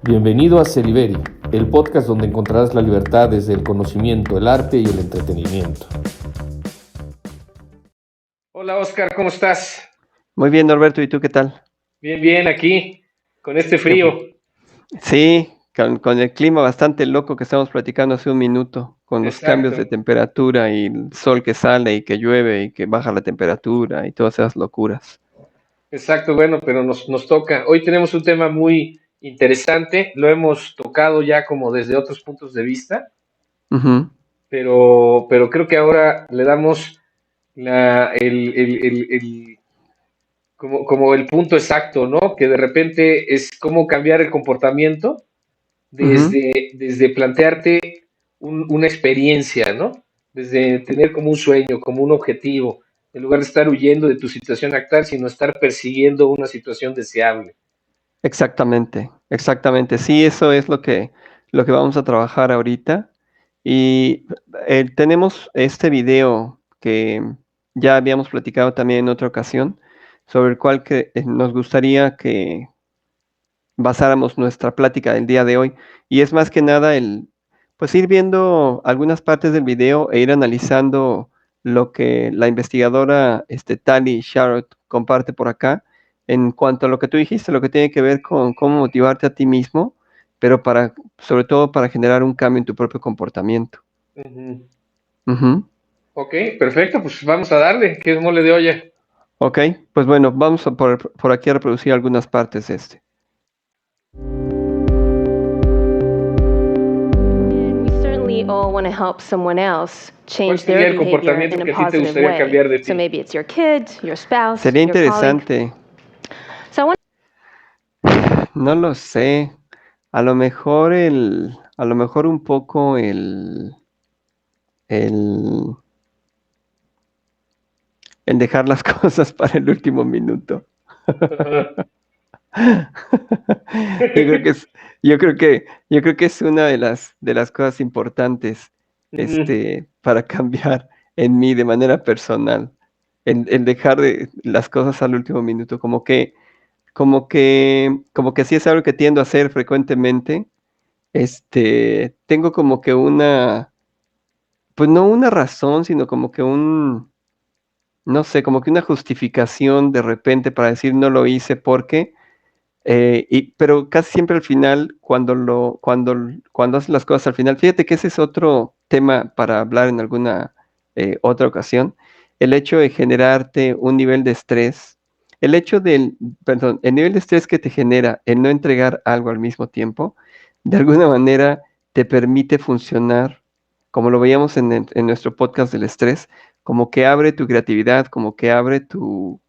Bienvenido a Celiberi, el podcast donde encontrarás la libertad desde el conocimiento, el arte y el entretenimiento. Hola Oscar, ¿cómo estás? Muy bien, Norberto, ¿y tú qué tal? Bien, bien, aquí, con este Qué frío. Sí, con el clima bastante loco que estamos platicando hace un minuto, con los cambios Exacto, de temperatura y el sol que sale y que llueve y que baja la temperatura y todas esas locuras. exacto, bueno, pero nos toca. Hoy tenemos un tema muy interesante, lo hemos tocado ya como desde otros puntos de vista, Ujú, pero creo que ahora le damos como el punto exacto, ¿no? Que de repente es cómo cambiar el comportamiento ujú. desde plantearte una experiencia, ¿no? Desde tener como un sueño, como un objetivo, en lugar de estar huyendo de tu situación actual, sino estar persiguiendo una situación deseable. Exactamente, exactamente. Sí, eso es lo que vamos a trabajar ahorita. Y tenemos este video que ya habíamos platicado también en otra ocasión, sobre el cual nos gustaría que basáramos nuestra plática del día de hoy. Y es más que nada pues ir viendo algunas partes del video e ir analizando lo que la investigadora Tali Sharot comparte por acá en cuanto a lo que tú dijiste, lo que tiene que ver con cómo motivarte a ti mismo, pero sobre todo para generar un cambio en tu propio comportamiento. Ujú. Ujú. Ok, perfecto, pues vamos a darle, que es mole de olla. Ok, pues bueno, vamos por aquí a reproducir algunas partes de este. We certainly all want to help someone else ¿Cuál change sería their el behavior comportamiento in a que a ti te positive gustaría way. cambiar de So ti? maybe it's your kid, your spouse, Sería your colleague. interesante. So I want No lo sé. A lo mejor a lo mejor un poco el, el dejar las cosas para el último minuto. Ajá. Yo creo que es una de las cosas importantes, Ujú. para cambiar en mí de manera personal. El dejar las cosas al último minuto, como que sí es algo que tiendo a hacer frecuentemente. Tengo como que pues no una razón, sino como que no sé, como que una justificación de repente para decir no lo hice porque, pero casi siempre al final, cuando haces las cosas al final, fíjate que ese es otro tema para hablar en alguna otra ocasión, el hecho de generarte un nivel de estrés, perdón, el nivel de estrés que te genera el no entregar algo al mismo tiempo, de alguna manera te permite funcionar, como lo veíamos en nuestro podcast del estrés, como que abre tu creatividad, como que abre tu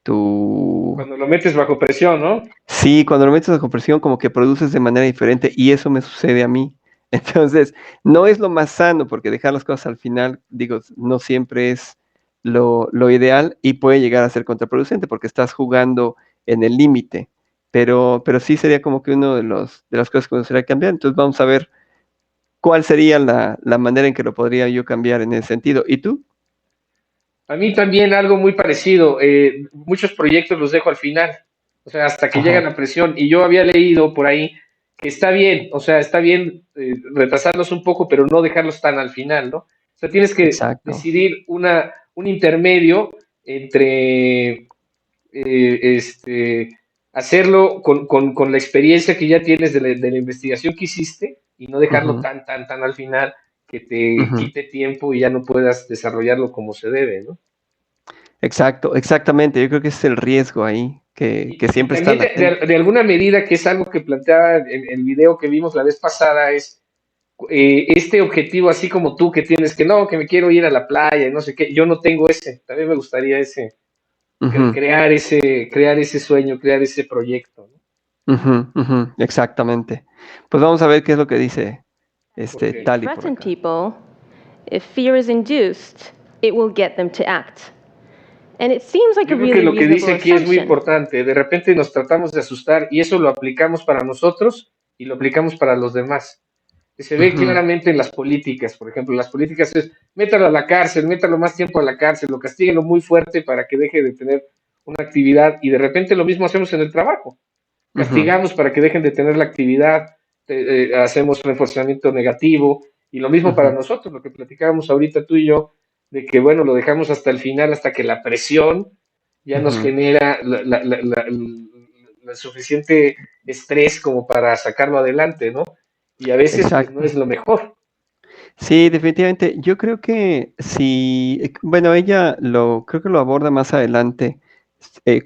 Cuando lo metes bajo presión, ¿no? Sí, cuando lo metes bajo presión, como que produces de manera diferente y eso me sucede a mí. Entonces, no es lo más sano porque dejar las cosas al final, digo, no siempre es lo ideal y puede llegar a ser contraproducente porque estás jugando en el límite. Pero sí sería como que uno de las cosas que me gustaría cambiar. Entonces, vamos a ver cuál sería la manera en que lo podría yo cambiar en ese sentido. ¿Y tú? A mí también algo muy parecido. Muchos proyectos los dejo al final, o sea, hasta que llega Ajá, la presión. Y yo había leído por ahí que está bien, o sea, está bien retrasarlos un poco, pero no dejarlos tan al final, ¿no? O sea, tienes que exacto. decidir un intermedio entre hacerlo con la experiencia que ya tienes de la investigación que hiciste y no dejarlo Ujú, tan al final que te ujú. quite tiempo y ya no puedas desarrollarlo como se debe, ¿no? Exacto, exactamente. Yo creo que ese es el riesgo ahí, que Y siempre está también latente. de alguna medida, que es algo que planteaba en el video que vimos la vez pasada, es este objetivo así como tú que tienes, que no, que me quiero ir a la playa y no sé qué, yo no tengo ese, también me gustaría Ujú, crear ese sueño, crear ese proyecto, ¿no? ujú, ujú, exactamente. Pues vamos a ver qué es lo que dice Ok. Tali por threaten acá. people. If fear is induced, it will get them to act. And it seems like a Yo creo que really lo que dice reasonable aquí es muy assumption. importante, de repente nos tratamos de asustar y eso lo aplicamos para nosotros y lo aplicamos para los demás. Que se ve Ujú, claramente en las políticas, por ejemplo, las políticas es métalo a la cárcel, métalo más tiempo a la cárcel, lo castíguenlo muy fuerte para que deje de tener una actividad y de repente lo mismo hacemos en el trabajo. Ujú, castigamos para que dejen de tener la actividad, hacemos reforzamiento negativo, y lo mismo para ujú, nosotros, lo que platicábamos ahorita tú y yo, de que bueno, lo dejamos hasta el final, hasta que la presión ya nos ujú. genera la suficiente estrés como para sacarlo adelante, ¿no? Y a veces pues no Exacto. es lo mejor. Sí, definitivamente. Yo creo que si, bueno, ella creo que lo aborda más adelante.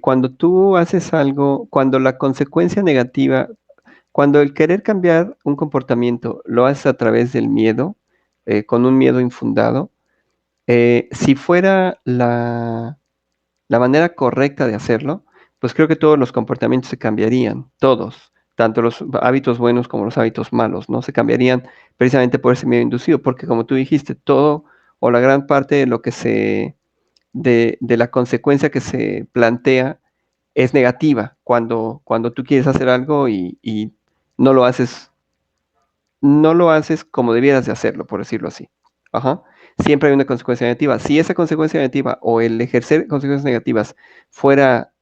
Cuando tú haces algo, cuando la consecuencia negativa, cuando el querer cambiar un comportamiento lo haces a través del miedo, con un miedo infundado, si fuera la manera correcta de hacerlo, pues creo que todos los comportamientos se cambiarían, todos, tanto los hábitos buenos como los hábitos malos, ¿no? Se cambiarían precisamente por ese miedo inducido, porque como tú dijiste, todo o la gran parte de lo que de la consecuencia que se plantea es negativa cuando tú quieres hacer algo y no lo haces, no lo haces como debieras de hacerlo, por decirlo así. Ajá. Siempre hay una consecuencia negativa. Si esa consecuencia negativa o el ejercer consecuencias negativas fuera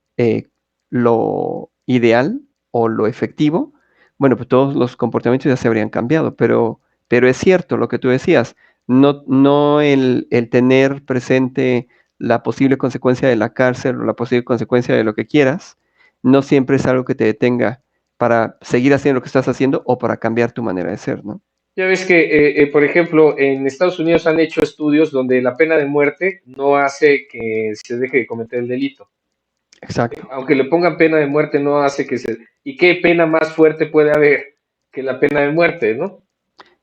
lo ideal o lo efectivo, bueno, pues todos los comportamientos ya se habrían cambiado, pero es cierto lo que tú decías, no el tener presente la posible consecuencia de la cárcel o la posible consecuencia de lo que quieras, no siempre es algo que te detenga para seguir haciendo lo que estás haciendo o para cambiar tu manera de ser, ¿no? Ya ves que, por ejemplo, en Estados Unidos han hecho estudios donde la pena de muerte no hace que se deje de cometer el delito. Exacto, Aunque le pongan pena de muerte, no hace que se... ¿Y qué pena más fuerte puede haber que la pena de muerte, no?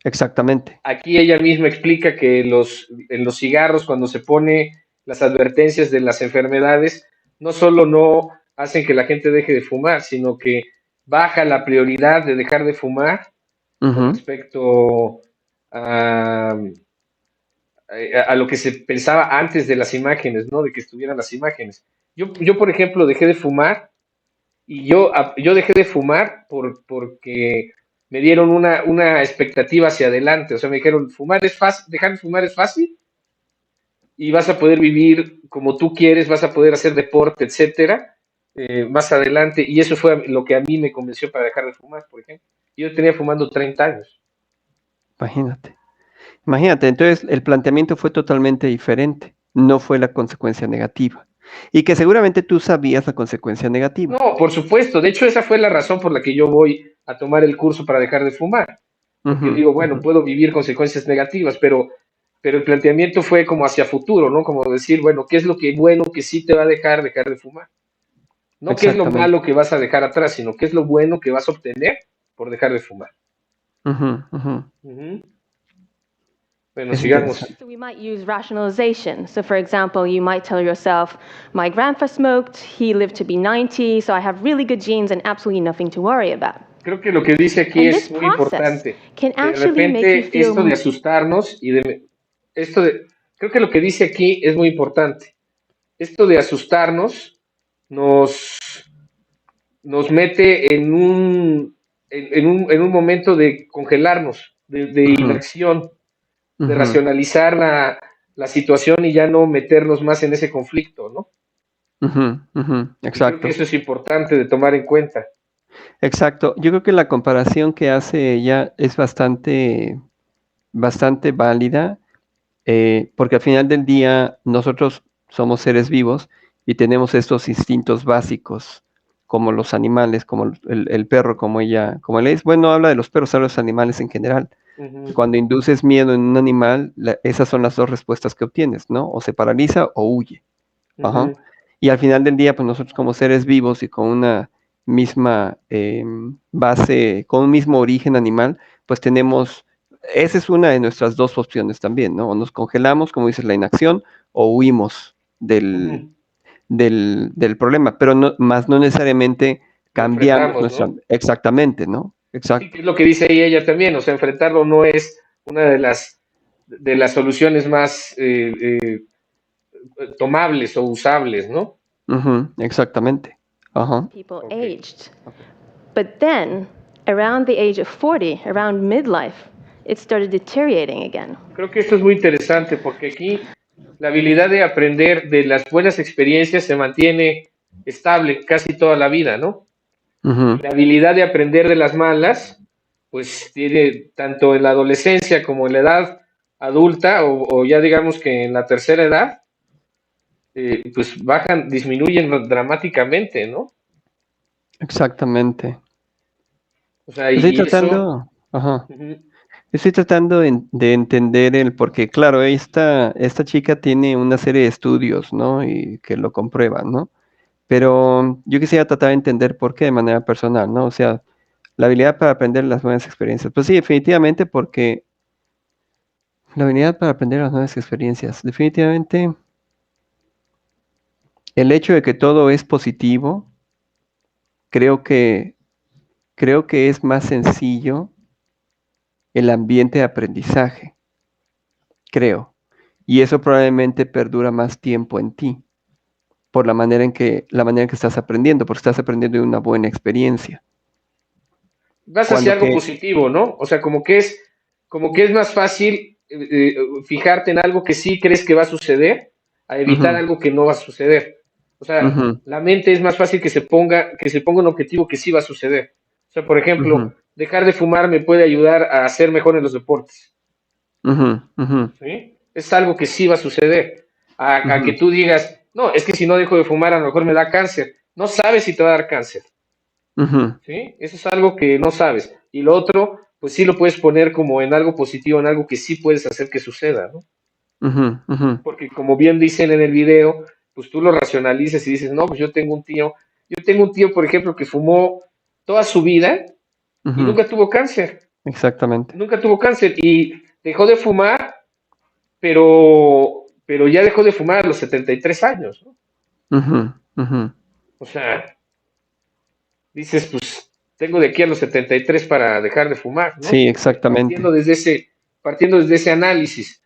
exactamente. Aquí ella misma explica que en los cigarros, cuando se pone las advertencias de las enfermedades, no solo no hacen que la gente deje de fumar, sino que baja la prioridad de dejar de fumar con Ujú, respecto a, a lo que se pensaba antes de las imágenes, ¿no? De que estuvieran las imágenes. Yo por ejemplo, dejé de fumar y yo dejé de fumar porque me dieron una expectativa hacia adelante. O sea, me dijeron, fumar es fácil, dejar de fumar es fácil y vas a poder vivir como tú quieres, vas a poder hacer deporte, etcétera, más adelante. Y eso fue lo que a mí me convenció para dejar de fumar, por ejemplo. Yo tenía fumando 30 años. imagínate. Imagínate, entonces el planteamiento fue totalmente diferente, no fue la consecuencia negativa. Y que seguramente tú sabías la consecuencia negativa. No, por supuesto. De hecho, esa fue la razón por la que yo voy a tomar el curso para dejar de fumar. Porque Ujú, digo, bueno, ujú. puedo vivir consecuencias negativas, pero el planteamiento fue como hacia futuro, ¿no? Como decir, bueno, ¿qué es lo que bueno que sí te va a dejar de fumar? No qué es lo Exactamente. malo que vas a dejar atrás, sino qué es lo bueno que vas a obtener por dejar de fumar. Ujú, ujú. Ujú. Bueno, Es sigamos. interesante. So we might use rationalization. So, for example, you might tell yourself, my grandpa smoked, he lived to be 90, so I have really good genes and absolutely nothing to worry about. Creo que lo que dice aquí And this es muy process importante. can De actually make you repente, esto de feel asustarnos y de esto de, creo que lo que dice aquí es muy importante. Esto de asustarnos nos, nos mete en un momento de congelarnos, de Ujú, inacción, de ujú, racionalizar la situación y ya no meternos más en ese conflicto, ¿no? ujú, ujú. Y creo que Exacto. eso es importante de tomar en cuenta. Exacto. Yo creo que la comparación que hace ella es bastante válida, porque al final del día nosotros somos seres vivos y tenemos estos instintos básicos, como los animales, como el perro, como él es. Bueno, habla de los perros, habla de los animales en general. Que Ujú, cuando induces miedo en un animal, esas son las dos respuestas que obtienes, ¿no? O se paraliza o huye. Ajá. ujú, Y al final del día, pues nosotros como seres vivos y con una misma base, con un mismo origen animal, pues tenemos, esa es una de nuestras dos opciones también, ¿no? O nos congelamos, como dices, la inacción, o huimos del, ujú. del problema, pero no, más no necesariamente Lo cambiamos enfrentamos, nuestra, ¿no? exactamente, ¿no? Sí, que Exacto. es lo que dice ahí ella también, o sea, enfrentarlo no es una de las soluciones más tomables o usables, ¿no? Ujú, exactamente. Ajá. people Ok. aged. But then, around the age of 40, around midlife, it started deteriorating again. Creo que esto es muy interesante porque aquí la habilidad de aprender de las buenas experiencias se mantiene estable casi toda la vida, ¿no? Ujú. La habilidad de aprender de las malas, pues tiene tanto en la adolescencia como en la edad adulta o ya digamos que en la tercera edad, pues bajan, disminuyen dramáticamente, ¿no? Exactamente. O sea, Estoy y eso, tratando, ajá, ujú, estoy tratando de entender porque claro, esta chica tiene una serie de estudios, ¿no? Y que lo comprueban, ¿no? Pero yo quisiera tratar de entender por qué de manera personal, ¿no? O sea, la habilidad para aprender las nuevas experiencias. Pues sí, definitivamente porque la habilidad para aprender las nuevas experiencias, definitivamente el hecho de que todo es positivo, creo que, creo que es más sencillo el ambiente de aprendizaje, creo. Y eso probablemente perdura más tiempo en ti, por la manera en que estás aprendiendo, porque estás aprendiendo de una buena experiencia. vas hacia Cuando algo que, positivo, ¿no? O sea, como que es más fácil fijarte en algo que sí crees que va a suceder, a evitar ujú, algo que no va a suceder. O sea, ujú, la mente es más fácil que se ponga un objetivo que sí va a suceder. O sea, por ejemplo, ujú, dejar de fumar me puede ayudar a ser mejor en los deportes, ujú, ujú, ¿sí? Es algo que sí va a suceder. A que ujú, tú digas, no, es que si no dejo de fumar a lo mejor me da cáncer. No sabes si te va a dar cáncer. ujú, ¿Sí? Eso es algo que no sabes. Y lo otro, pues sí lo puedes poner como en algo positivo, en algo que sí puedes hacer que suceda, ¿no? ujú, ujú, Porque como bien dicen en el video, pues tú lo racionalizas y dices, no, pues yo tengo un tío, por ejemplo, que fumó toda su vida y ujú. nunca tuvo cáncer, Exactamente. nunca tuvo cáncer y dejó de fumar, pero ya dejó de fumar a los 73 años, ¿no? Ujú, ujú. O sea, dices, pues tengo de aquí a los 73 para dejar de fumar, ¿no? Sí, exactamente. Partiendo desde ese análisis.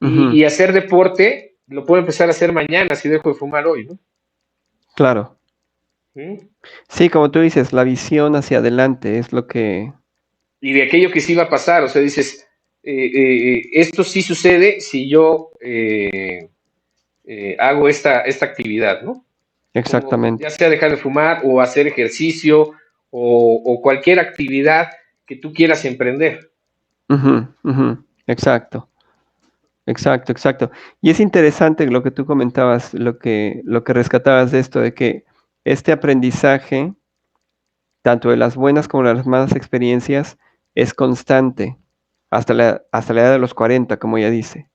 Ujú, Y hacer deporte lo puedo empezar a hacer mañana si dejo de fumar hoy, ¿no? claro. ¿Sí? Sí, como tú dices, la visión hacia adelante es lo que... Y de aquello que sí va a pasar, o sea, dices, esto sí sucede si yo hago esta actividad, ¿no? Como ya Exactamente. sea dejar de fumar o hacer ejercicio o cualquier actividad que tú quieras emprender. Ujú, ujú. Exacto, exacto, exacto. Y es interesante lo que tú comentabas, lo que rescatabas de esto, de que este aprendizaje, tanto de las buenas como de las malas experiencias, es constante hasta la edad de los 40, como ella dice.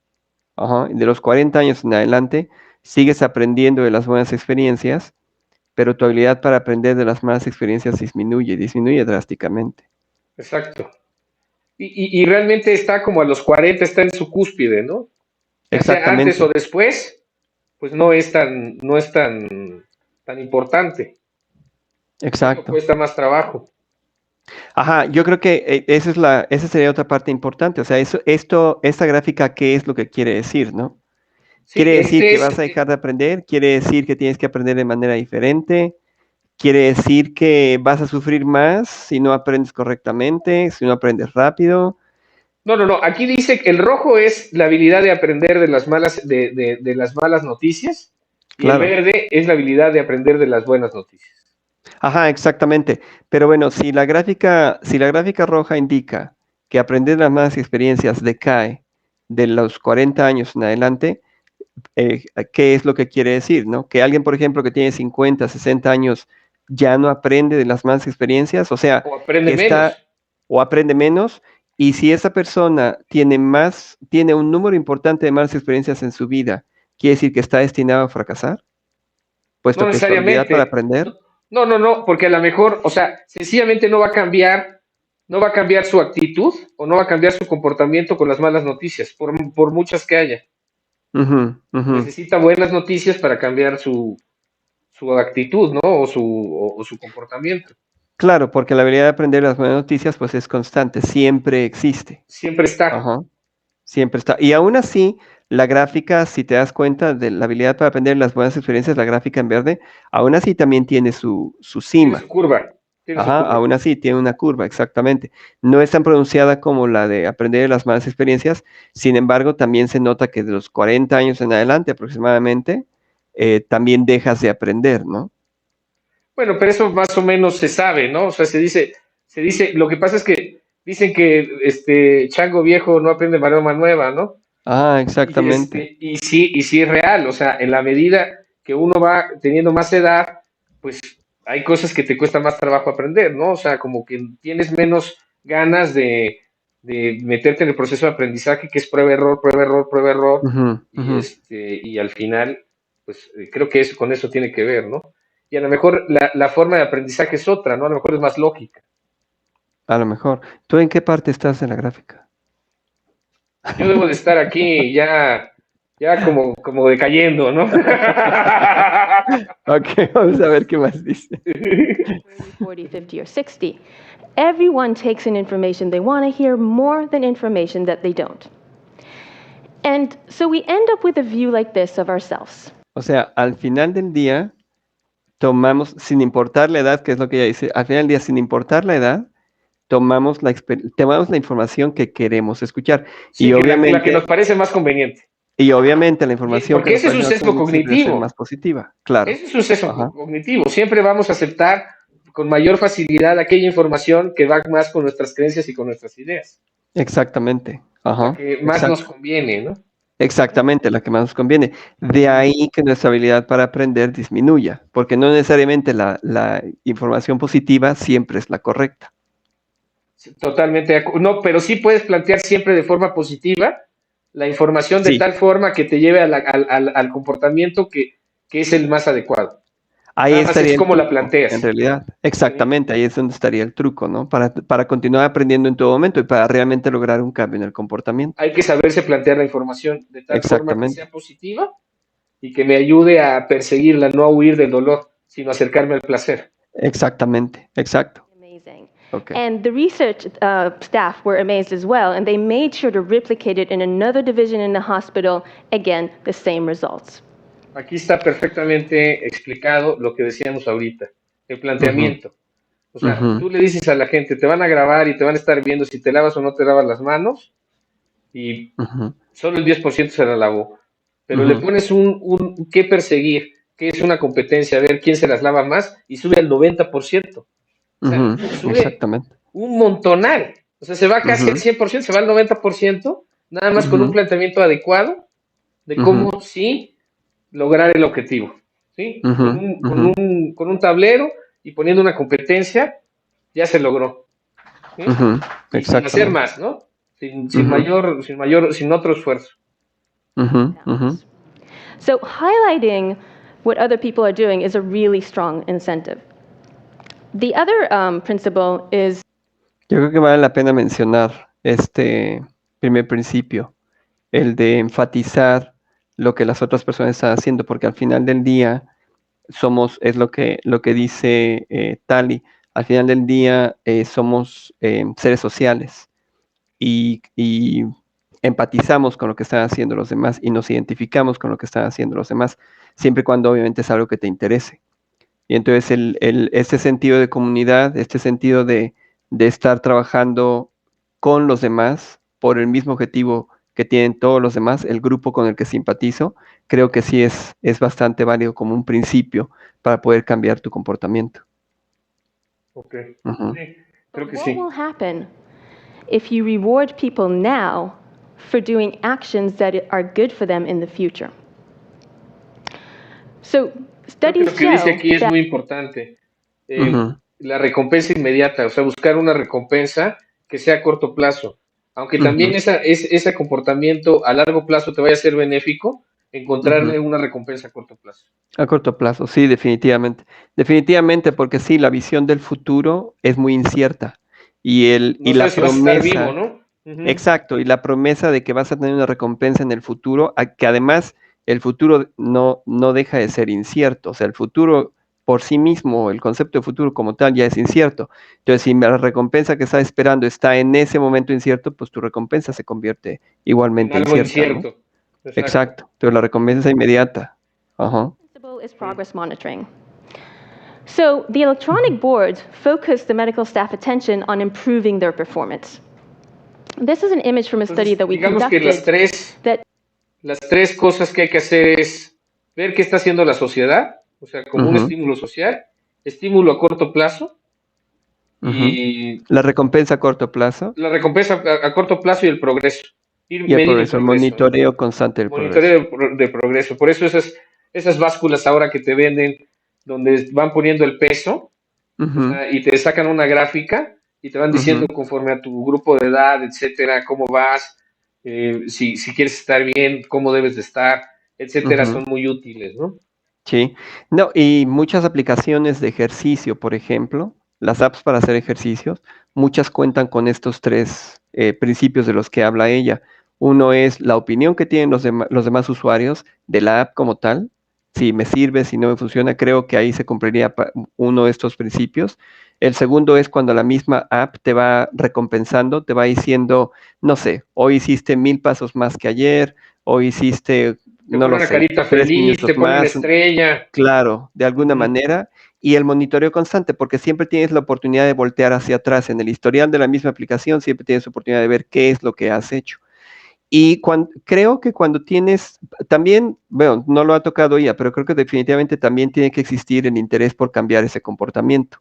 Ajá. Y de los 40 años en adelante, sigues aprendiendo de las buenas experiencias, pero tu habilidad para aprender de las malas experiencias disminuye drásticamente. Exacto. Y realmente está como a los 40 está en su cúspide, ¿no? Ya sea antes o Exactamente, después, pues no es tan importante. Solo exacto. cuesta más trabajo. Ajá, yo creo que esa sería otra parte importante. O sea, esta gráfica, ¿qué es lo que quiere decir, no? Sí, ¿Quiere decir este que es, vas a dejar de aprender? ¿Quiere decir que tienes que aprender de manera diferente? ¿Quiere decir que vas a sufrir más si no aprendes correctamente, si no aprendes rápido? no, aquí dice que el rojo es la habilidad de aprender de las malas, de las malas noticias y el Claro. verde es la habilidad de aprender de las buenas noticias. Ajá, exactamente. Pero bueno, si la gráfica roja indica que aprender las malas experiencias decae de los 40 años en adelante, eh, ¿qué es lo que quiere decir, no? Que alguien, por ejemplo, que tiene 50, 60 años ya no aprende de las malas experiencias, o sea, O aprende que menos. está o aprende menos, y si esa persona tiene un número importante de malas experiencias en su vida, ¿quiere decir que está destinado a fracasar? No Puesto que su habilidad para necesariamente. aprender, No, porque a lo mejor, o sea, sencillamente no va a cambiar su actitud o no va a cambiar su comportamiento con las malas noticias, por muchas que haya. ujú, ujú. Necesita buenas noticias para cambiar su actitud, ¿no? O su comportamiento. Claro, porque la habilidad de aprender las buenas noticias, pues es constante, siempre existe. Siempre está. Ajá. Siempre está. Y aún así, la gráfica, si te das cuenta de la habilidad para aprender las buenas experiencias, la gráfica en verde, aún así también tiene su Tiene su cima. curva. Tiene su Ajá, curva. aún así tiene una curva, exactamente. No es tan pronunciada como la de aprender las malas experiencias, sin embargo, también se nota que de los 40 años en adelante aproximadamente, también dejas de aprender, ¿no? Bueno, pero eso más o menos se sabe, ¿no? O sea, se dice, lo que pasa es que dicen que chango viejo no aprende maroma nueva, ¿no? Ah, Y, exactamente. y sí es real, o sea, en la medida que uno va teniendo más edad, pues hay cosas que te cuesta más trabajo aprender, ¿no? O sea, como que tienes menos ganas de meterte en el proceso de aprendizaje, que es prueba, error, prueba, error, prueba, error, Ujú, y, ujú. y al final, pues creo que eso, con eso tiene que ver, ¿no? Y a lo mejor la forma de aprendizaje es otra, ¿no? A lo mejor es más lógica. A lo mejor. ¿Tú en qué parte estás en la gráfica? Yo debo de estar aquí ya como decayendo, ¿no? Ok, vamos a ver qué más dice. 30, 40, 50, or 60. Everyone takes in information they want to hear more than information that they don't. And so we end up with a view like this of ourselves. O sea, al final del día, tomamos, sin importar la edad, que es lo que ella dice, al final del día, sin importar la edad, tomamos la información que queremos escuchar. Sí, que la que nos parece más conveniente. Y obviamente la información que Porque nos ese es un parece más sesgo conveniente siempre va a ser cognitivo. más positiva, claro. Ese es un sesgo Ajá. cognitivo. Siempre vamos a aceptar con mayor facilidad aquella información que va más con nuestras creencias y con nuestras ideas. Exactamente. La Ajá. que más nos conviene, ¿no? Exactamente, la que más nos conviene. De ahí que nuestra habilidad para aprender disminuya, porque no necesariamente la información positiva siempre es la correcta. Totalmente de acuerdo. No, pero sí puedes plantear siempre de forma positiva la información de Sí, tal forma que te lleve al comportamiento que es el más adecuado. ahí Nada más es estaría el cómo la truco, en planteas. realidad. ¿Sí? Exactamente, ahí es donde estaría el truco, ¿no? Para continuar aprendiendo en todo momento y para realmente lograr un cambio en el comportamiento. Hay que saberse plantear la información de tal forma que Exactamente, sea positiva y que me ayude a perseguirla, no a huir del dolor, sino a acercarme al placer. exactamente, exacto. Amazing. Ok. And the research staff were amazed as well, and they made sure to replicate it in another division in the hospital. Again, the same results. Aquí está perfectamente explicado lo que decíamos ahorita, el Ujú, planteamiento. O sea, ujú, tú le dices a la gente, te van a grabar y te van a estar viendo si te lavas o no te lavas las manos, y ujú, solo el 10% se la lavó. Pero le ujú, pones un qué perseguir, que es una competencia, a ver quién se las lava más, y sube al 90%. O sea, ujú, sube exactamente. un montonal. O sea, se va casi al Ujú, 100%, se va al 90%, nada más con un ujú, planteamiento adecuado de ujú, cómo sí lograr el objetivo. ¿Sí? ujú, ujú, Con un tablero y poniendo una competencia, ya se logró. ¿Sí? ujú, Y sin hacer exactamente. más, ¿no? Ujú, Sin otro esfuerzo. ujú, ujú. So highlighting what other people are doing is a really strong incentive. The other principle is Yo creo que vale la pena mencionar este primer principio, el de enfatizar lo que las otras personas están haciendo, porque al final del día es lo que dice Tali, al final del día somos seres sociales y empatizamos con lo que están haciendo los demás y nos identificamos con lo que están haciendo los demás, siempre y cuando obviamente es algo que te interese. Y entonces este sentido de comunidad, este sentido de estar trabajando con los demás por el mismo objetivo que tienen todos los demás, el grupo con el que simpatizo, creo que sí es bastante válido como un principio para poder cambiar tu comportamiento. Ok. Ujú. Sí, creo but que what will sí. happen if you reward people now for doing actions that are good for them in the future? So Creo que studies lo que dice show aquí es that muy importante. Ujú, La recompensa inmediata, o sea, buscar una recompensa que sea a corto plazo. Aunque también ujú, ese comportamiento a largo plazo te vaya a ser benéfico, ujú. encontrarle una recompensa a corto plazo. A corto plazo, sí, definitivamente. Definitivamente, porque sí, la visión del futuro es muy incierta. Y No la sabes si vas a estar vivo, promesa, ¿no? Ujú. exacto, y la promesa de que vas a tener una recompensa en el futuro, que además el futuro no deja de ser incierto. O sea, el futuro por sí mismo, el concepto de futuro como tal ya es incierto. Entonces, si la recompensa que estás esperando está en ese momento incierto, pues tu recompensa se convierte En igualmente algo incierta, ¿no? incierto. Exacto. Exacto. Entonces, la recompensa es inmediata. Ajá. principle is Sí. progress monitoring. So the electronic boards focus the medical staff attention on improving their performance. This is an image from a study Entonces, that we digamos que conducted that las tres cosas que hay que hacer es ver qué está haciendo la sociedad, o sea, como un Ujú, estímulo social, estímulo a corto plazo Ujú. y La recompensa a corto plazo la recompensa a corto plazo y el progreso. Ir y el medir el progreso, el progreso, ¿no? monitoreo constante del progreso. Monitoreo de progreso. Por eso esas básculas ahora que te venden, donde van poniendo el peso, o Ujú, sea, y te sacan una gráfica y te van diciendo ujú, conforme a tu grupo de edad, etcétera, cómo vas, si quieres estar bien, cómo debes de estar, etcétera, ujú. son muy útiles, ¿no? Sí, no, y muchas aplicaciones de ejercicio, por ejemplo, las apps para hacer ejercicios, muchas cuentan con estos tres principios de los que habla ella. Uno es la opinión que tienen los demás usuarios de la app como tal. Si me sirve, si no me funciona, creo que ahí se cumpliría uno de estos principios. El segundo es cuando la misma app te va recompensando, te va diciendo, no sé, hoy hiciste 1000 pasos más que ayer, hoy hiciste, Te no pone lo una sé, carita tres feliz, te minutos pone una más. estrella. Claro, de alguna Ujú. manera, y el monitoreo constante, porque siempre tienes la oportunidad de voltear hacia atrás en el historial de la misma aplicación, siempre tienes oportunidad de ver qué es lo que has hecho. Y creo que cuando tienes, también, bueno, no lo ha tocado ella, pero creo que definitivamente también tiene que existir el interés por cambiar ese comportamiento.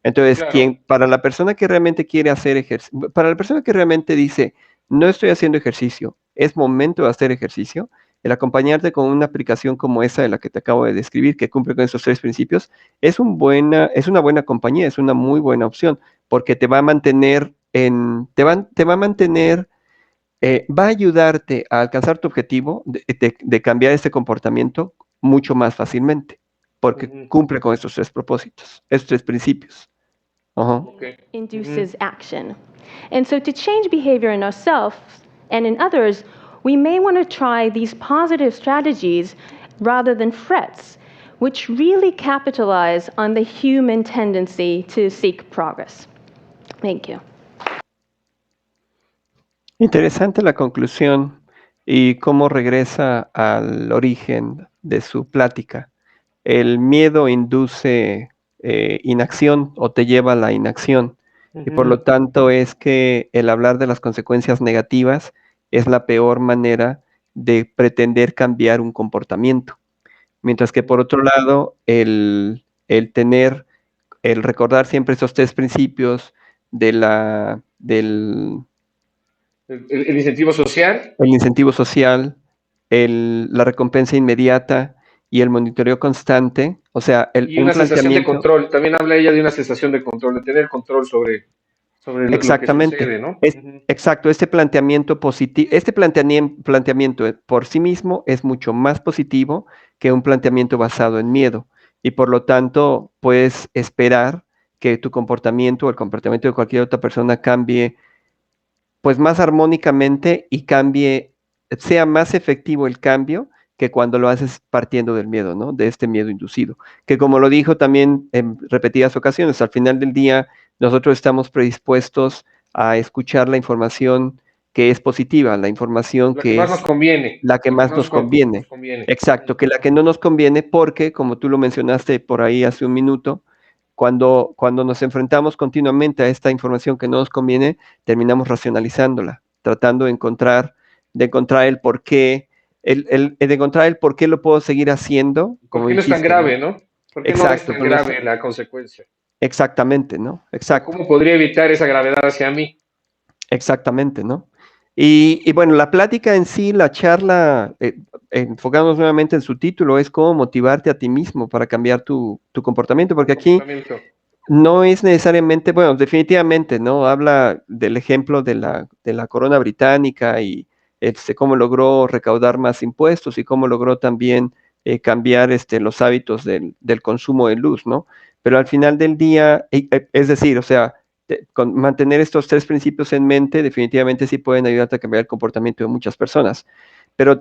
Entonces, Claro. para la persona que realmente quiere hacer ejercicio, para la persona que realmente dice, no estoy haciendo ejercicio, es momento de hacer ejercicio, el acompañarte con una aplicación como esa de la que te acabo de describir, que cumple con esos tres principios, es una buena compañía, es una muy buena opción, porque te va a mantener te va a mantener, va a ayudarte a alcanzar tu objetivo de cambiar este comportamiento mucho más fácilmente, porque Ujú. cumple con estos tres propósitos, estos tres principios. Ajá. Ok. Ujú. Induces action. And so, to change behavior in ourselves and in others, we may want to try these positive strategies rather than frets, which really capitalize on the human tendency to seek progress. Thank you. Interesante la conclusión y cómo regresa al origen de su plática. El miedo induce inacción o te lleva a la inacción y por lo Ujú. tanto es que el hablar de las consecuencias negativas es la peor manera de pretender cambiar un comportamiento. Mientras que por otro lado, el recordar siempre esos tres principios de del El incentivo social el incentivo social, la recompensa inmediata y el monitoreo constante, o sea, y un una sensación de planteamiento, control. También habla ella de una sensación de control, de tener control sobre lo que exactamente, sucede, ¿no? es Ujú. exacto, este planteamiento positivo, este planteamiento por sí mismo es mucho más positivo que un planteamiento basado en miedo y por lo tanto puedes esperar que tu comportamiento o el comportamiento de cualquier otra persona cambie pues más armónicamente y sea más efectivo el cambio que cuando lo haces partiendo del miedo, ¿no? De este miedo inducido. Que como lo dijo también en repetidas ocasiones, al final del día nosotros estamos predispuestos a escuchar la información que es positiva, la información La que que más nos es conviene, la que la que más más nos conviene. nos conviene. Exacto, que la que no nos conviene porque, como tú lo mencionaste por ahí hace un minuto, cuando nos enfrentamos continuamente a esta información que no nos conviene, terminamos racionalizándola, tratando de encontrar el por qué, de encontrar el por qué lo puedo seguir haciendo, ¿Por como qué no es tan dijiste, ¿no? grave, no? ¿Por qué no es Exacto, tan grave la consecuencia? exactamente, ¿no? ¿O Exacto, cómo podría evitar esa gravedad hacia mí? exactamente, ¿no? Y bueno, la plática en sí, la charla, enfocándonos nuevamente en su título, es cómo motivarte a ti mismo para cambiar tu comportamiento, porque aquí Comportamiento. no es necesariamente, bueno, definitivamente, ¿no? Habla del ejemplo de la corona británica y cómo logró recaudar más impuestos y cómo logró también cambiar los hábitos del consumo de luz, ¿no? Pero al final del día, es decir, o sea, con mantener estos tres principios en mente, definitivamente sí pueden ayudarte a cambiar el comportamiento de muchas personas. Pero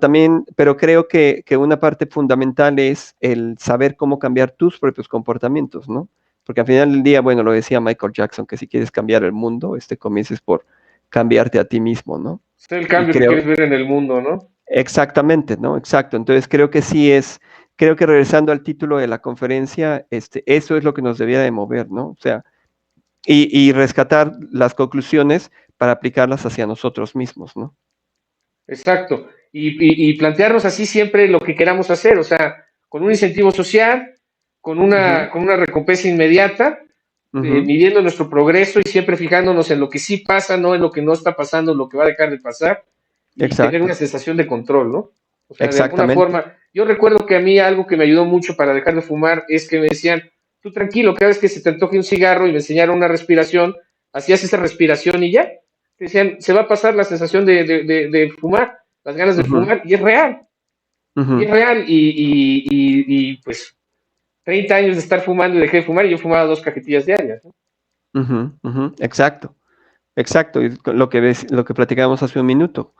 creo que una parte fundamental es el saber cómo cambiar tus propios comportamientos, ¿no? Porque al final del día, bueno, lo decía Michael Jackson, que si quieres cambiar el mundo, comiences por cambiarte a ti mismo, ¿no? Ser el Y cambio que creo, quieres ver en el mundo, ¿no? exactamente, ¿no? Exacto. Entonces creo que creo que regresando al título de la conferencia, eso es lo que nos debía de mover, ¿no? O sea, y rescatar las conclusiones para aplicarlas hacia nosotros mismos, ¿no? Exacto. Y plantearnos así siempre lo que queramos hacer, o sea, con un incentivo social, con una recompensa inmediata, midiendo nuestro progreso y siempre fijándonos en lo que sí pasa, no en lo que no está pasando, lo que va a dejar de pasar, y Exacto. tener una sensación de control, ¿no? O sea, de alguna Exactamente. forma, yo recuerdo que a mí algo que me ayudó mucho para dejar de fumar es que me decían, tú tranquilo, cada vez que se te antoje un cigarro y me enseñaron una respiración, hacías esa respiración y ya. Te decían, se va a pasar la sensación de fumar, las ganas de fumar, y es real. Y es real, y pues 30 años de estar fumando y dejé de fumar y yo fumaba 2 cajetillas diarias, ¿no? Exacto, exacto. Y lo que platicábamos hace un minuto.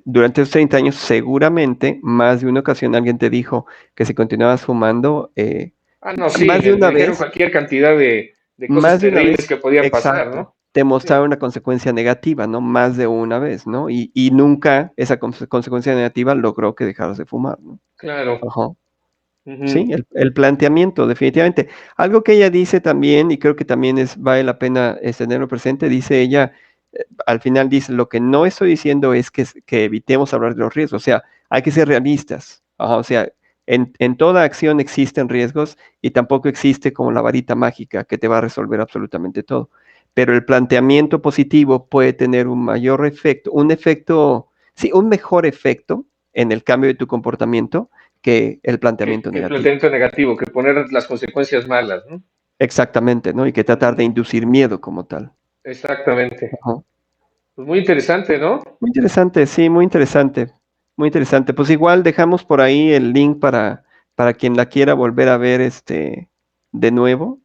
Durante esos 30 años, seguramente, más de una ocasión alguien te dijo que si continuabas fumando, No, sí, más de me una dijeron vez, cualquier cantidad de cosas más de una terribles vez, que podían pasar, exacto, ¿no? te Sí, mostraron una consecuencia negativa, ¿no? Más de una vez, ¿no? Y nunca esa consecuencia negativa logró que dejaras de fumar, ¿no? claro. Ajá. Sí, Ujú. el planteamiento, definitivamente. Algo que ella dice también, y creo que también vale la pena tenerlo presente, dice ella, al final dice, lo que no estoy diciendo es que evitemos hablar de los riesgos, o sea, hay que ser realistas. Ajá, o sea, en toda acción existen riesgos y tampoco existe como la varita mágica que te va a resolver absolutamente todo. Pero el planteamiento positivo puede tener un mayor efecto, sí, un mejor efecto en el cambio de tu comportamiento que el planteamiento Que el negativo. planteamiento negativo, que poner las consecuencias malas, ¿no? Exactamente, ¿no? Y que tratar de inducir miedo como tal. Exactamente. Ajá. Pues muy interesante, ¿no? Muy interesante, sí, muy interesante. Muy interesante. Pues igual dejamos por ahí el link para quien la quiera volver a ver de nuevo, Ujú.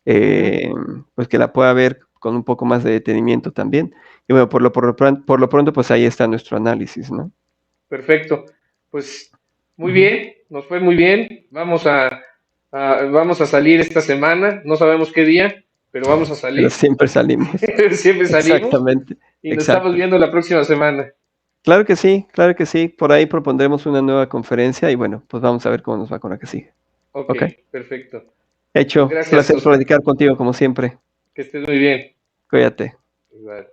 eh, pues que la pueda ver con un poco más de detenimiento también. Y bueno, por lo pronto, pues ahí está nuestro análisis, ¿no? Perfecto. Pues muy Ujú. bien, nos fue muy bien. Vamos a salir esta semana. No sabemos qué día, pero vamos a Pero salir. siempre salimos. Siempre salimos Exactamente, y nos estamos exacto. viendo la próxima semana. Claro que sí, claro que sí. Por ahí propondremos una nueva conferencia y bueno, pues vamos a ver cómo nos va con la que sigue. Ok, Ok. perfecto. Pues Hecho. gracias, Placer Oscar. platicar contigo como siempre. Que estés muy bien. Cuídate. Igual.